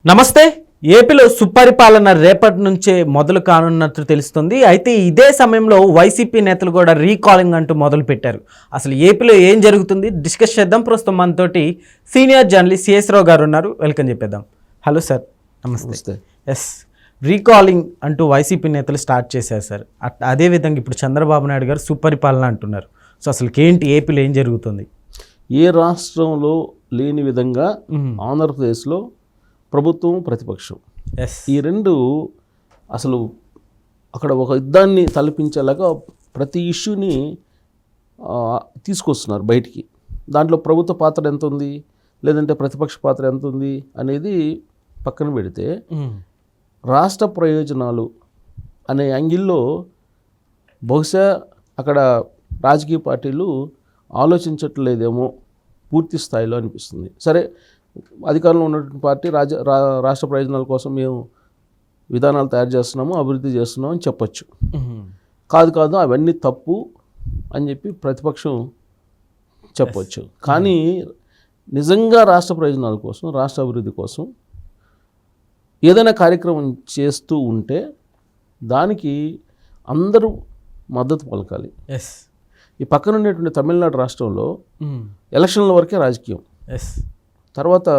నమస్తే. ఏపీలో సుపరిపాలన రేపటి నుంచే మొదలు కానున్నట్టు తెలుస్తుంది. అయితే ఇదే సమయంలో వైసీపీ నేతలు కూడా రీకాలింగ్ అంటూ మొదలు పెట్టారు. అసలు ఏపీలో ఏం జరుగుతుంది డిస్కస్ చేద్దాం. ప్రస్తుతం మనతోటి సీనియర్ జర్నలిస్ట్ సిఎస్ రావు గారు ఉన్నారు. వెల్కమ్ చెప్పేద్దాం. హలో సార్, నమస్తే. ఎస్, రీకాలింగ్ అంటూ వైసీపీ నేతలు స్టార్ట్ చేశారు సార్. అదేవిధంగా ఇప్పుడు చంద్రబాబు నాయుడు గారు సుపరిపాలన అంటున్నారు. సో అసలు ఏంటి ఏపీలో ఏం జరుగుతుంది? ఏ రాష్ట్రంలో లేని విధంగా ఆంధ్రప్రదేశ్లో ప్రభుత్వం ప్రతిపక్షం ఈ రెండు అసలు అక్కడ ఒక యుద్ధాన్ని తలపించేలాగా ప్రతి ఇష్యూని తీసుకొస్తున్నారు బయటికి. దాంట్లో ప్రభుత్వ పాత్ర ఎంత ఉంది, లేదంటే ప్రతిపక్ష పాత్ర ఎంత ఉంది అనేది పక్కన పెడితే రాష్ట్ర ప్రయోజనాలు అనే యాంగిల్లో బహుశా అక్కడ రాజకీయ పార్టీలు ఆలోచించట్లేదేమో పూర్తి స్థాయిలో అనిపిస్తుంది. సరే, అధికారంలో ఉన్నటువంటి పార్టీ రాష్ట్ర ప్రయోజనాల కోసం మేము విధానాలు తయారు చేస్తున్నాము, అభివృద్ధి చేస్తున్నాము అని చెప్పచ్చు. కాదు అవన్నీ తప్పు అని చెప్పి ప్రతిపక్షం చెప్పచ్చు. కానీ నిజంగా రాష్ట్ర ప్రయోజనాల కోసం, రాష్ట్ర అభివృద్ధి కోసం ఏదైనా కార్యక్రమం చేస్తూ ఉంటే దానికి అందరూ మద్దతు పలకాలి. ఈ పక్కన ఉండేటువంటి తమిళనాడు రాష్ట్రంలో ఎలక్షన్ల వరకే రాజకీయం, తర్వాత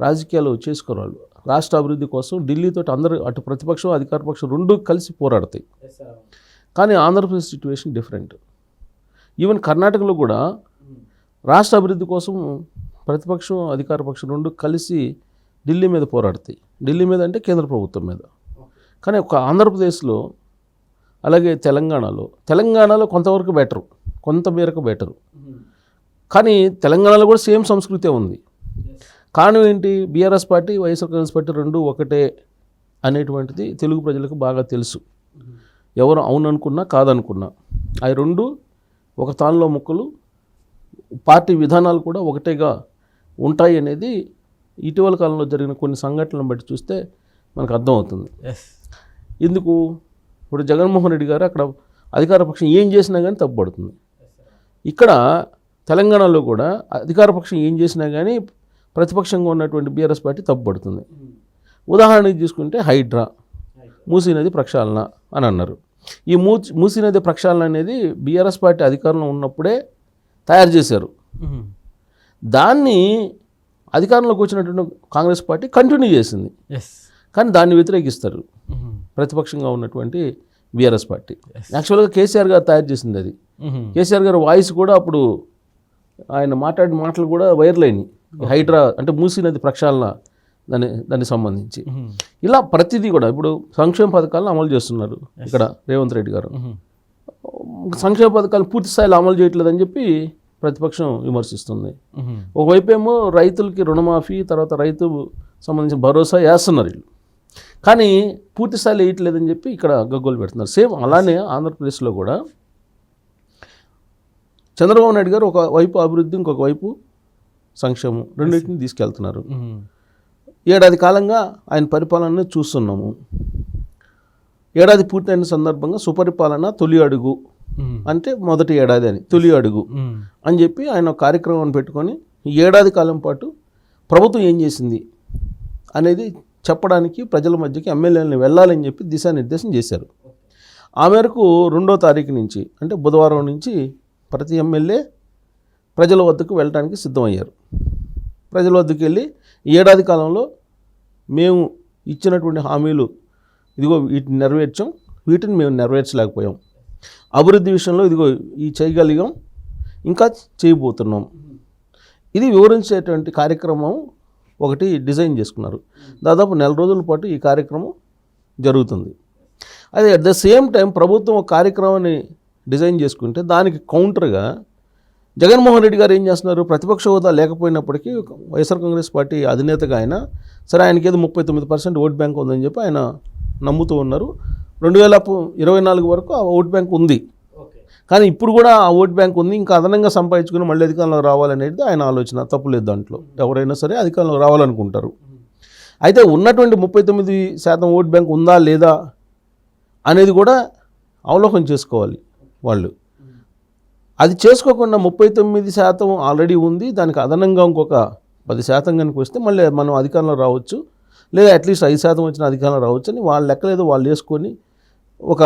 రాజకీయాలు చేసుకోరాళ్ళు. రాష్ట్ర అభివృద్ధి కోసం ఢిల్లీతో అందరూ అటు ప్రతిపక్షం అధికార పక్షం రెండు కలిసి పోరాడతాయి. కానీ ఆంధ్రప్రదేశ్ సిచ్యువేషన్ డిఫరెంట్. ఈవెన్ కర్ణాటకలో కూడా రాష్ట్ర అభివృద్ధి కోసం ప్రతిపక్షం అధికార పక్షం రెండు కలిసి ఢిల్లీ మీద పోరాడతాయి. ఢిల్లీ మీద అంటే కేంద్ర ప్రభుత్వం మీద. కానీ ఒక ఆంధ్రప్రదేశ్లో అలాగే తెలంగాణలో కొంతవరకు బెటరు, కొంత మేరకు బెటరు. కానీ తెలంగాణలో కూడా సేమ్ సంస్కృతే ఉంది. కారణం ఏంటి? BRS party, YSR Congress party రెండు ఒకటే అనేటువంటిది తెలుగు ప్రజలకు బాగా తెలుసు. ఎవరు అవుననుకున్నా కాదనుకున్నా అవి రెండు ఒక తానులో ముక్కలు. పార్టీ విధానాలు కూడా ఒకటేగా ఉంటాయి అనేది ఇటీవల కాలంలో జరిగిన కొన్ని సంఘటనలను బట్టి చూస్తే మనకు అర్థమవుతుంది. ఎందుకు? ఇప్పుడు జగన్మోహన్ రెడ్డి గారు అక్కడ అధికార పక్షం ఏం చేసినా కానీ తప్పుపడుతుంది. ఇక్కడ తెలంగాణలో కూడా అధికార పక్షం ఏం చేసినా కానీ ప్రతిపక్షంగా ఉన్నటువంటి బీఆర్ఎస్ పార్టీ తప్పుపడుతుంది. ఉదాహరణకి తీసుకుంటే హైడ్రా, మూసీ నది ప్రక్షాళన అని అన్నారు. ఈ మూసీ నది ప్రక్షాళన అనేది బీఆర్ఎస్ పార్టీ అధికారంలో ఉన్నప్పుడే తయారు చేశారు. దాన్ని అధికారంలోకి వచ్చినటువంటి కాంగ్రెస్ పార్టీ కంటిన్యూ చేసింది. కానీ దాన్ని వ్యతిరేకిస్తారు ప్రతిపక్షంగా ఉన్నటువంటి బీఆర్ఎస్ పార్టీ. యాక్చువల్గా కేసీఆర్ గారు తయారు చేసింది అది. కేసీఆర్ గారు వాయిస్ కూడా అప్పుడు ఆయన మాట్లాడిన మాటలు కూడా వైరల్ అయినాయి. హైడ్రా అంటే మూసీ నది ప్రక్షాళన దానికి సంబంధించి. ఇలా ప్రతిదీ కూడా ఇప్పుడు సంక్షేమ పథకాలను అమలు చేస్తున్నారు ఇక్కడ రేవంత్ రెడ్డి గారు. సంక్షేమ పథకాలు పూర్తి స్థాయిలో అమలు చేయట్లేదని చెప్పి ప్రతిపక్షం విమర్శిస్తుంది. ఒకవైపు ఏమో రైతులకి రుణమాఫీ, తర్వాత రైతు సంబంధించిన భరోసా వేస్తున్నారు వీళ్ళు, కానీ పూర్తి స్థాయిలో వేయట్లేదని చెప్పి ఇక్కడ గగ్గోలు పెడుతున్నారు. సేమ్ అలానే ఆంధ్రప్రదేశ్లో కూడా చంద్రబాబు నాయుడు గారు ఒక వైపు అభివృద్ధి, ఇంకొక వైపు సంక్షేమం రెండింటిని తీసుకెళ్తున్నారు. ఏడాది కాలంగా ఆయన పరిపాలనను చూస్తున్నాము. ఏడాది పూర్తయిన సందర్భంగా సుపరిపాలన తొలి అడుగు అంటే మొదటి ఏడాది అని తొలి అడుగు అని చెప్పి ఆయన ఒక కార్యక్రమాన్ని పెట్టుకొని ఏడాది కాలం పాటు ప్రభుత్వం ఏం చేసింది అనేది చెప్పడానికి ప్రజల మధ్యకి ఎమ్మెల్యేలను వెళ్ళాలని చెప్పి దిశానిర్దేశం చేశారు. ఆ మేరకు 2వ తారీఖు నుంచి అంటే బుధవారం నుంచి ప్రతి ఎమ్మెల్యే ప్రజల వద్దకు వెళ్ళడానికి సిద్ధమయ్యారు. ప్రజల వద్దకు వెళ్ళి ఏడాది కాలంలో మేము ఇచ్చినటువంటి హామీలు ఇదిగో వీటిని నెరవేర్చాం, వీటిని మేము నెరవేర్చలేకపోయాం, అభివృద్ధి విషయంలో ఇదిగో ఈ చేయగలిగాం, ఇంకా చేయబోతున్నాం, ఇది వివరించేటువంటి కార్యక్రమం ఒకటి డిజైన్ చేసుకున్నారు. దాదాపు 4 రోజుల పాటు ఈ కార్యక్రమం జరుగుతుంది. అదే అట్ ద సేమ్ టైం ప్రభుత్వం ఒక కార్యక్రమాన్ని డిజైన్ చేసుకుంటే దానికి కౌంటర్గా జగన్మోహన్ రెడ్డి గారు ఏం చేస్తున్నారు? ప్రతిపక్ష హోదా లేకపోయినప్పటికీ వైఎస్ఆర్ కాంగ్రెస్ పార్టీ అధినేతగా ఆయన సరే ఆయనకి ఏదో 39% ఓట్ బ్యాంక్ ఉందని చెప్పి ఆయన నమ్ముతూ ఉన్నారు. 2024 వరకు ఆ ఓట్ బ్యాంక్ ఉంది. కానీ ఇప్పుడు కూడా ఆ ఓట్ బ్యాంక్ ఉంది, ఇంకా అదనంగా సంపాదించుకుని మళ్ళీ అధికారంలో రావాలనేది ఆయన ఆలోచన. తప్పులేదు దాంట్లో. ఎవరైనా సరే అధికారంలో రావాలనుకుంటారు. అయితే ఉన్నటువంటి 39% ఓట్ బ్యాంక్ ఉందా లేదా అనేది కూడా అవలోకనం చేసుకోవాలి వాళ్ళు. అది చేసుకోకుండా 39% ఆల్రెడీ ఉంది, దానికి అదనంగా ఇంకొక 10% కనుక వస్తే మళ్ళీ మనం అధికారంలో రావచ్చు లేదా అట్లీస్ట్ 5% వచ్చిన అధికారంలో రావచ్చు అని వాళ్ళ లెక్కలేదో వాళ్ళు వేసుకొని ఒక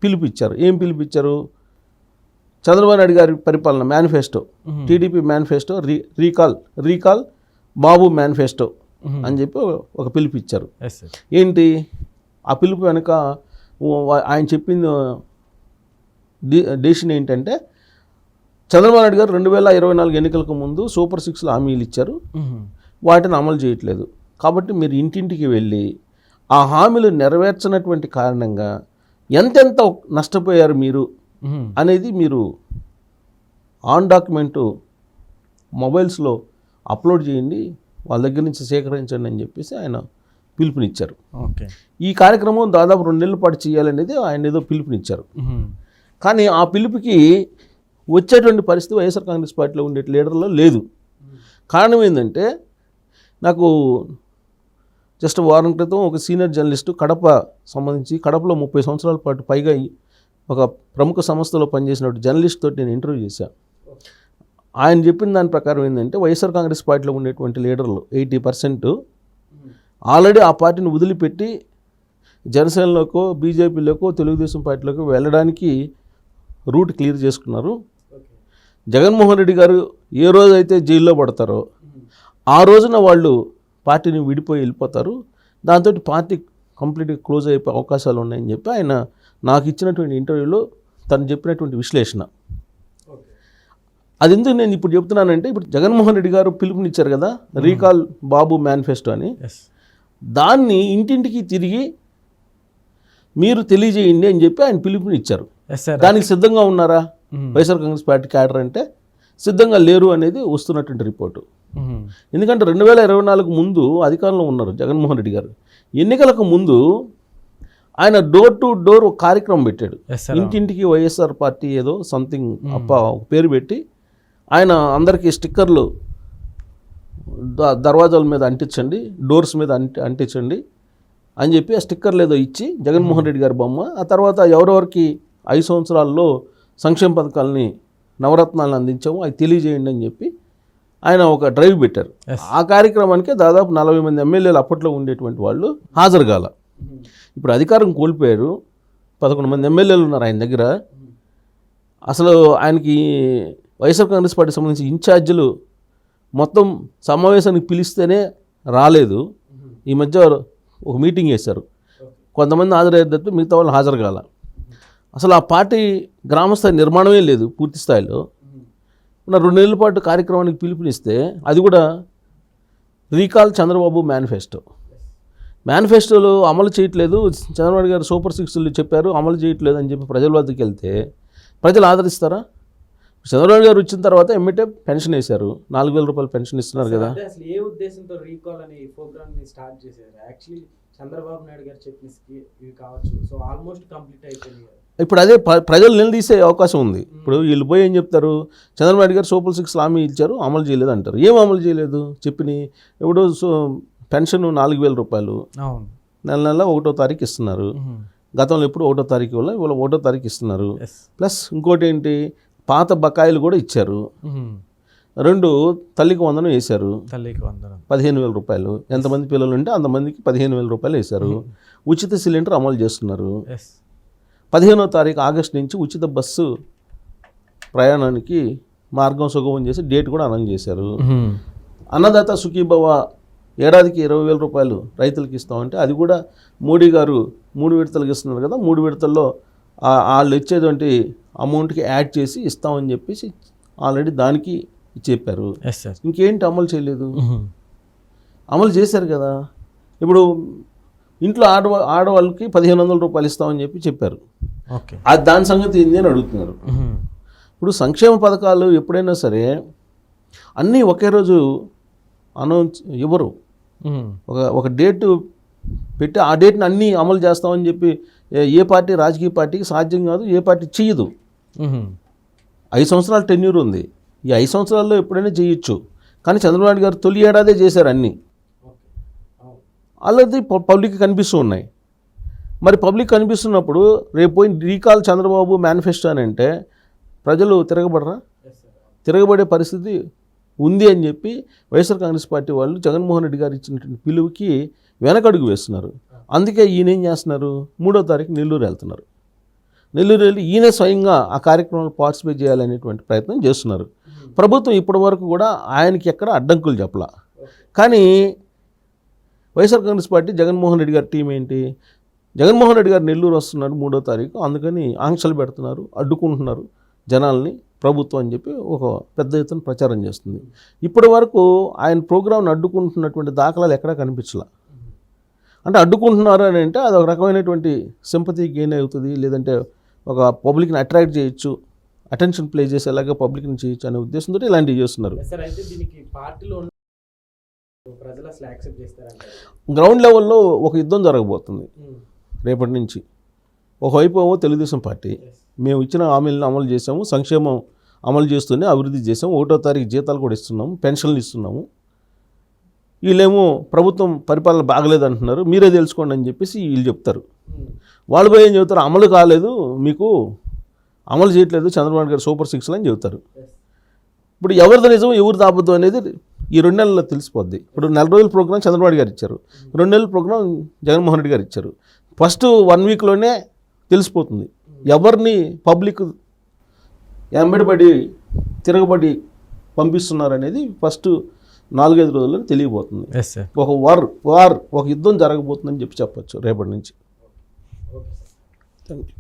పిలుపిచ్చారు. ఏం పిలుపిచ్చారు? చంద్రబాబు నాయుడు గారి పరిపాలన మేనిఫెస్టో, టీడీపీ మేనిఫెస్టో, రీకాల్ బాబు మేనిఫెస్టో అని చెప్పి ఒక పిలుపిచ్చారు. ఏంటి ఆ పిలుపు వెనుక ఆయన చెప్పింది డెసిషన్ ఏంటంటే, చంద్రబాబు నాయుడు గారు 2024 ఎన్నికలకు ముందు సూపర్ 6 హామీలు ఇచ్చారు, వాటిని అమలు చేయట్లేదు. కాబట్టి మీరు ఇంటింటికి వెళ్ళి ఆ హామీలు నెరవేర్చినటువంటి కారణంగా ఎంతెంత నష్టపోయారు మీరు అనేది మీరు ఆన్ డాక్యుమెంటు మొబైల్స్లో అప్లోడ్ చేయండి, వాళ్ళ దగ్గర నుంచి సేకరించండి అని చెప్పేసి ఆయన పిలుపునిచ్చారు. ఓకే, ఈ కార్యక్రమం దాదాపు 2 నెలల పాటు చేయాలనేది ఆయన ఏదో పిలుపునిచ్చారు. కానీ ఆ పిలుపుకి వచ్చేటువంటి పరిస్థితి వైఎస్ఆర్ కాంగ్రెస్ పార్టీలో ఉండే లీడర్లో లేదు. కారణం ఏంటంటే, నాకు జస్ట్ వారం క్రితం ఒక సీనియర్ జర్నలిస్టు కడపలో 30 సంవత్సరాల పాటు పైగా ఒక ప్రముఖ సంస్థలో పనిచేసిన జర్నలిస్ట్ తోటి నేను ఇంటర్వ్యూ చేశాను. ఆయన చెప్పిన దాని ప్రకారం ఏంటంటే, వైఎస్ఆర్ కాంగ్రెస్ పార్టీలో ఉండేటువంటి లీడర్లు 80% ఆల్రెడీ ఆ పార్టీని వదిలిపెట్టి జనసేనలోకో, బీజేపీలోకో, తెలుగుదేశం పార్టీలోకి వెళ్ళడానికి రూట్ క్లియర్ చేసుకున్నారు. జగన్మోహన్ రెడ్డి గారు ఏ రోజైతే జైల్లో పడతారో ఆ రోజున వాళ్ళు పార్టీని విడిపోయి వెళ్ళిపోతారు. దాంతో పార్టీ కంప్లీట్గా క్లోజ్ అయిపోయే అవకాశాలు ఉన్నాయని చెప్పి ఆయన నాకు ఇచ్చినటువంటి ఇంటర్వ్యూలో తను చెప్పినటువంటి విశ్లేషణ. అది ఎందుకు నేను ఇప్పుడు చెప్తున్నానంటే, ఇప్పుడు జగన్మోహన్ రెడ్డి గారు పిలుపునిచ్చారు కదా రీకాల్ బాబు మేనిఫెస్టో అని, దాన్ని ఇంటింటికి తిరిగి మీరు తెలియజేయండి అని చెప్పి ఆయన పిలుపునిచ్చారు. దానికి సిద్ధంగా ఉన్నారా వైఎస్ఆర్ కాంగ్రెస్ పార్టీ క్యాడర్ అంటే? సిద్ధంగా లేరు అనేది వస్తున్నటువంటి రిపోర్టు. ఎందుకంటే 2024 ముందు అధికారంలో ఉన్నారు జగన్మోహన్ రెడ్డి గారు. ఎన్నికలకు ముందు ఆయన డోర్ టు డోర్ ఒక కార్యక్రమం పెట్టాడు. ఇంటింటికి వైఎస్ఆర్ పార్టీ ఏదో సంథింగ్ ఒక పేరు పెట్టి ఆయన అందరికీ స్టిక్కర్లు దర్వాజాల మీద అంటించండి, డోర్స్ మీద అంటించండి అని చెప్పి ఆ స్టిక్కర్లు ఏదో ఇచ్చి జగన్మోహన్ రెడ్డి గారి బొమ్మ, ఆ తర్వాత ఎవరెవరికి 5 సంవత్సరాల్లో సంక్షేమ పథకాలని నవరత్నాలను అందించాము అవి తెలియజేయండి అని చెప్పి ఆయన ఒక డ్రైవ్ పెట్టారు. ఆ కార్యక్రమానికి దాదాపు 40 మంది ఎమ్మెల్యేలు అప్పట్లో ఉండేటువంటి వాళ్ళు హాజరు కాల. ఇప్పుడు అధికారం కోల్పోయారు, 11 మంది ఎమ్మెల్యేలు ఉన్నారు ఆయన దగ్గర. అసలు ఆయనకి వైఎస్ఆర్ కాంగ్రెస్ పార్టీకి సంబంధించి ఇన్ఛార్జీలు మొత్తం సమావేశానికి పిలిస్తేనే రాలేదు. ఈ మధ్య ఒక మీటింగ్ వేశారు, కొంతమంది హాజరయ్యారు తప్ప మిగతా వాళ్ళు హాజరు కాల. అసలు ఆ పార్టీ గ్రామస్థాయి నిర్మాణమే లేదు పూర్తి స్థాయిలో. 2 నెలల పాటు కార్యక్రమానికి పిలుపునిస్తే అది కూడా రీకాల్ చంద్రబాబు మేనిఫెస్టోలో అమలు చేయట్లేదు, చంద్రబాబు గారు సూపర్ 6 చెప్పారు అమలు చేయట్లేదు అని చెప్పి ప్రజల వద్దకు వెళ్తే ప్రజలు ఆదరిస్తారా? చంద్రబాబు గారు వచ్చిన తర్వాత ఎమ్మెటే పెన్షన్ వేశారు, 4,000 రూపాయలు పెన్షన్ ఇస్తున్నారు కదా. అసలు ఏ ఉద్దేశంతో రీకాల్ అనే ప్రోగ్రామ్ని స్టార్ట్ చేశారు? యాక్చువల్లీ చంద్రబాబు నాయుడు గారు చెప్పిన ఇవి కావచ్చు, సో ఆల్మోస్ట్ కంప్లీట్ అయిపోయింది. ఇప్పుడు అదే ప్రజలు నిలదీసే అవకాశం ఉంది. ఇప్పుడు వీళ్ళు పోయి ఏం చెప్తారు, చంద్రబాబు నాయుడు గారు సూపర్ 6 హామీ ఇచ్చారు అమలు చేయలేదు అంటారు. ఏం అమలు చేయలేదు చెప్పిని? ఇప్పుడు పెన్షన్ 4,000 రూపాయలు నెల 1వ తారీఖు ఇస్తున్నారు. గతంలో ఎప్పుడు 1వ తారీఖు వల్ల ఇవాళ 1వ తారీఖు ఇస్తున్నారు. ప్లస్ ఇంకోటి ఏంటి, పాత బకాయిలు కూడా ఇచ్చారు. 2 తల్లికి వందనం వేశారు, 15,000 రూపాయలు. ఎంతమంది పిల్లలు ఉంటే అంతమందికి 15,000 రూపాయలు వేశారు. ఉచిత సిలిండర్ అమలు చేస్తున్నారు. 15వ తారీఖు ఆగస్టు నుంచి ఉచిత బస్సు ప్రయాణానికి మార్గం సుగమం చేసి డేట్ కూడా అనౌన్స్ చేశారు. అన్నదాత సుఖీభవ ఏడాదికి 20,000 రూపాయలు రైతులకు ఇస్తామంటే అది కూడా మోడీ గారు 3 విడతలకు ఇస్తున్నారు కదా, 3 విడతల్లో వాళ్ళు ఇచ్చేటువంటి అమౌంట్కి యాడ్ చేసి ఇస్తామని చెప్పేసి ఆల్రెడీ దానికి చెప్పారు. ఇంకేంటి అమలు చేయలేదు? అమలు చేశారు కదా. ఇప్పుడు ఇంట్లో ఆడవాళ్ళకి 1,500 రూపాయలు ఇస్తామని చెప్పారు. అది దాని సంగతి ఏంది అని అడుగుతున్నారు. ఇప్పుడు సంక్షేమ పథకాలు ఎప్పుడైనా సరే అన్నీ ఒకే రోజు అనౌన్స్ ఇవ్వరు. ఒక డేట్ పెట్టి ఆ డేట్ని అన్నీ అమలు చేస్తామని చెప్పి ఏ పార్టీ రాజకీయ పార్టీకి సాధ్యం కాదు, ఏ పార్టీ చెయ్యదు. 5 సంవత్సరాల టెన్యూర్ ఉంది. ఈ 5 సంవత్సరాల్లో ఎప్పుడైనా చేయొచ్చు. కానీ చంద్రబాబు నాయుడు గారు తొలి ఏడాదే చేశారు అన్నీ. అలాగే పబ్లిక్ కనిపిస్తూ ఉన్నాయి. మరి పబ్లిక్ కనిపిస్తున్నప్పుడు రేపు పోయి రీకాల్ చంద్రబాబు మేనిఫెస్టో అని అంటే ప్రజలు తిరగబడరా? తిరగబడే పరిస్థితి ఉంది అని చెప్పి వైఎస్ఆర్ కాంగ్రెస్ పార్టీ వాళ్ళు జగన్మోహన్ రెడ్డి గారు ఇచ్చినటువంటి పిలుపుకి వెనకడుగు వేస్తున్నారు. అందుకే ఈయన ఏం చేస్తున్నారు, 3వ తారీఖు నెల్లూరు వెళ్తున్నారు. నెల్లూరు వెళ్ళి ఈయన స్వయంగా ఆ కార్యక్రమంలో పార్టిసిపేట్ చేయాలనేటువంటి ప్రయత్నం చేస్తున్నారు. ప్రభుత్వం ఇప్పటి వరకు కూడా ఆయనకి ఎక్కడ అడ్డంకులు చెప్పలా. కానీ వైఎస్ఆర్ కాంగ్రెస్ పార్టీ జగన్మోహన్ రెడ్డి గారి టీం ఏంటి, జగన్మోహన్ రెడ్డి గారు నెల్లూరు వస్తున్నారు 3వ తారీఖు, అందుకని ఆంక్షలు పెడుతున్నారు, అడ్డుకుంటున్నారు జనాల్ని ప్రభుత్వం అని చెప్పి ఒక పెద్ద ఎత్తున ప్రచారం చేస్తుంది. ఇప్పటి వరకు ఆయన ప్రోగ్రాంను అడ్డుకుంటున్నటువంటి దాఖలాలు ఎక్కడా కనిపించలా. అంటే అడ్డుకుంటున్నారు అని అంటే అది ఒక రకమైనటువంటి సింపతి గెయిన్ అవుతుంది, లేదంటే ఒక పబ్లిక్ని అట్రాక్ట్ చేయొచ్చు, అటెన్షన్ ప్లే చేసేలాగా పబ్లిక్ని చేయొచ్చు అనే ఉద్దేశంతో ఇలాంటివి చేస్తున్నారు. గ్రౌండ్ లెవెల్లో ఒక యుద్ధం జరగబోతుంది రేపటి నుంచి. ఒకవైపు ఏమో తెలుగుదేశం పార్టీ, మేము ఇచ్చిన హామీలను అమలు చేసాము, సంక్షేమం అమలు చేస్తూనే అభివృద్ధి చేసాము, 1వ తారీఖు జీతాలు కూడా ఇస్తున్నాము, పెన్షన్లు ఇస్తున్నాము. వీళ్ళేమో ప్రభుత్వం పరిపాలన బాగలేదు అంటున్నారు, మీరే తెలుసుకోండి అని చెప్పేసి వీళ్ళు చెప్తారు. వాళ్ళు పోయి ఏం చెబుతారు, అమలు కాలేదు, మీకు అమలు చేయట్లేదు చంద్రబాబు గారు సూపర్ 6 అని చెబుతారు. ఇప్పుడు ఎవరిది నిజం ఎవరిది అబద్ధం అనేది ఈ 2 నెలల్లో తెలిసిపోద్ది. ఇప్పుడు 4 రోజుల ప్రోగ్రాం చంద్రబాబు గారు ఇచ్చారు, 2 నెలల ప్రోగ్రాం జగన్మోహన్ రెడ్డి గారు ఇచ్చారు. ఫస్ట్ 1 వీక్లోనే తెలిసిపోతుంది ఎవరిని పబ్లిక్ ఎంబడిపడి తిరగబడి పంపిస్తున్నారు అనేది. ఫస్ట్ 4-5 రోజుల్లో తెలియబోతుంది. ఒక వార్ ఒక యుద్ధం జరగబోతుందని చెప్పొచ్చు రేపటి నుంచి. Thank you.